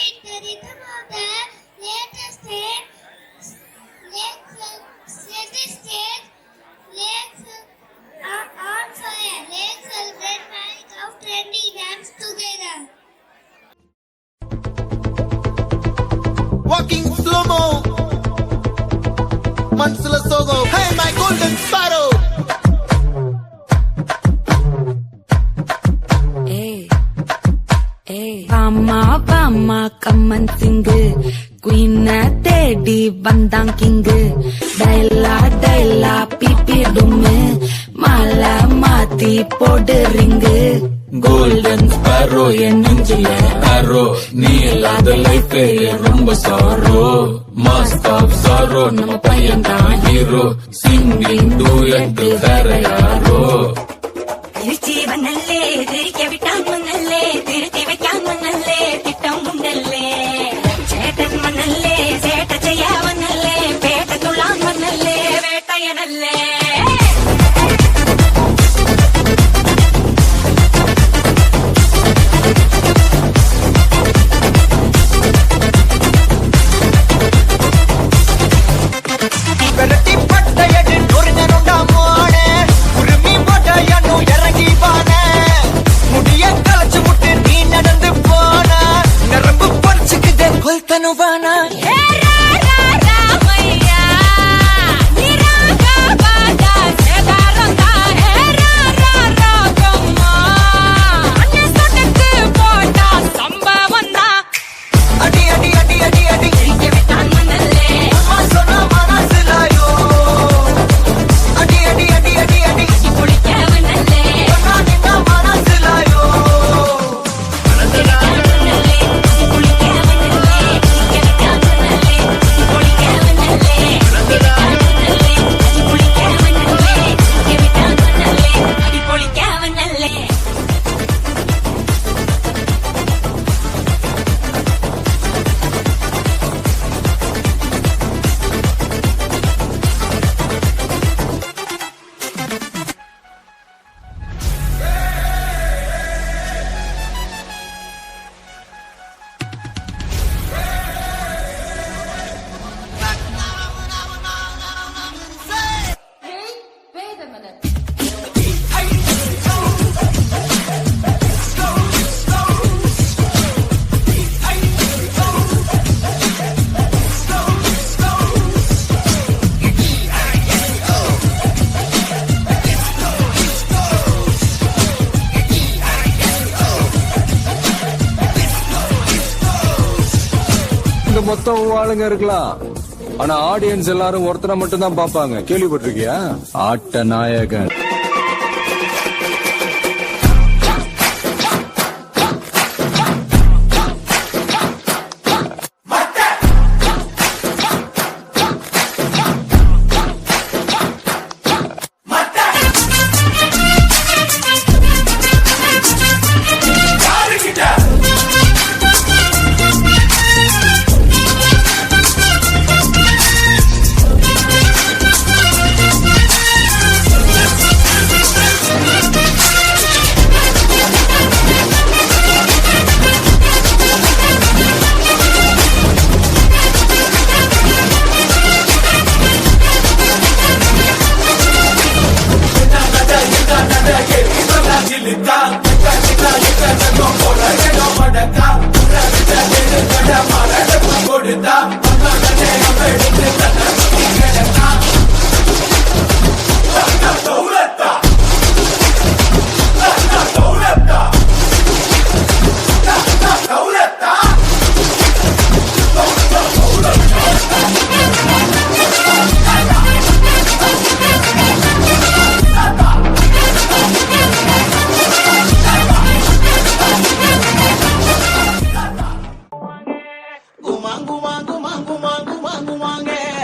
beat the rhythm of the latest stage, let's on fire. Let's celebrate magic of trendy dance together. Walking slow-mo, Mansala Sogo, hey my golden sparrow. Vama kaman singu Queen தேடி வந்தான் king டைலா BP டும்மு மாலை மாத்தி போடு ring golden sparrow என் நெஞ்சில ஆரோ நீ இல்லாத லைஃபே ரொம்ப சாரோ மாஸ்க் ஆஃப் சாரோ நம்ம பையன் தான் ஹீரோ சிங்கிங் டூயட் வேற யாரோ திருச்சிவனல்லே திரிக்க விட்டான் மண்ணல்லே திருத்தி வைக்கான் மண்ணல்லே திட்டம் உண்டல்லே சேட்டன் மண்ணல்லே சேட்ட செய்யவனல்லே பேட்ட துள்ளான் மண்ணல்லே வேட்டையனல்லே மொத்தம் ஆளுங்க இருக்கலாம் ஆனா ஆடியன்ஸ் எல்லாரும் ஒருத்தரை மட்டும் தான் பாப்பாங்க கேள்விப்பட்டிருக்கியா ஆட்ட நாயகன் Gumangu mangu mangu mangu mangu mangu mange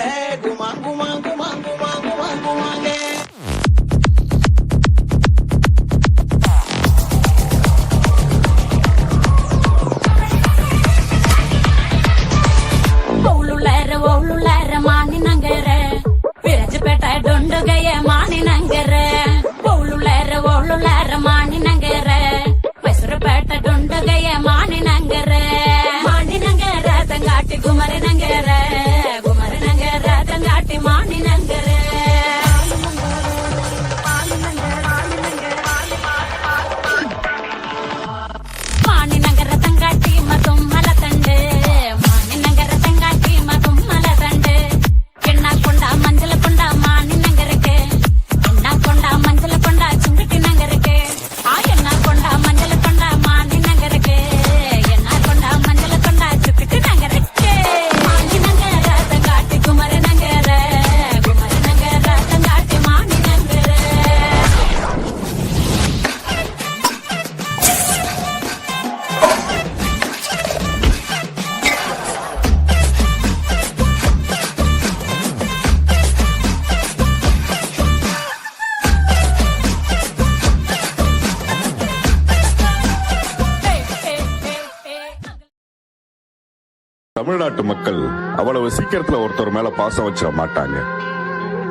தமிழ்நாட்டு மக்கள் அவ்வளவு சீக்கிரத்துல ஒருத்தர் மேல பாசம் வச்சிட மாட்டாங்க.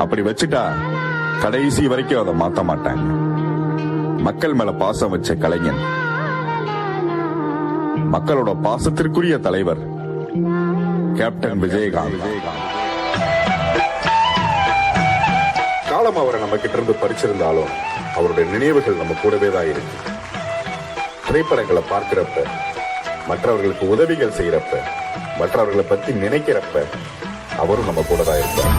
அப்படி வச்சுட்டா கடைசி வரைக்கும் அதை மாத்த மாட்டாங்க. மக்கள் மேல பாசம் வச்ச கலைஞன், மக்களோட பாசத்திற்குரிய தலைவர் கேப்டன் விஜயகாந்த். காலம் அவரை நம்ம கிட்ட இருந்து பறிச்சிருந்தாலும் அவருடைய நினைவுகள் நம்ம கூடவே தான் இருக்கு. திரைப்படங்களை பார்க்கிறப்ப, மற்றவர்களுக்கு உதவிகள் செய்யறப்ப, மற்றவர்களை பத்தி நினைக்கிறப்ப அவரும் நம்ம கூட தான் இருப்பார்.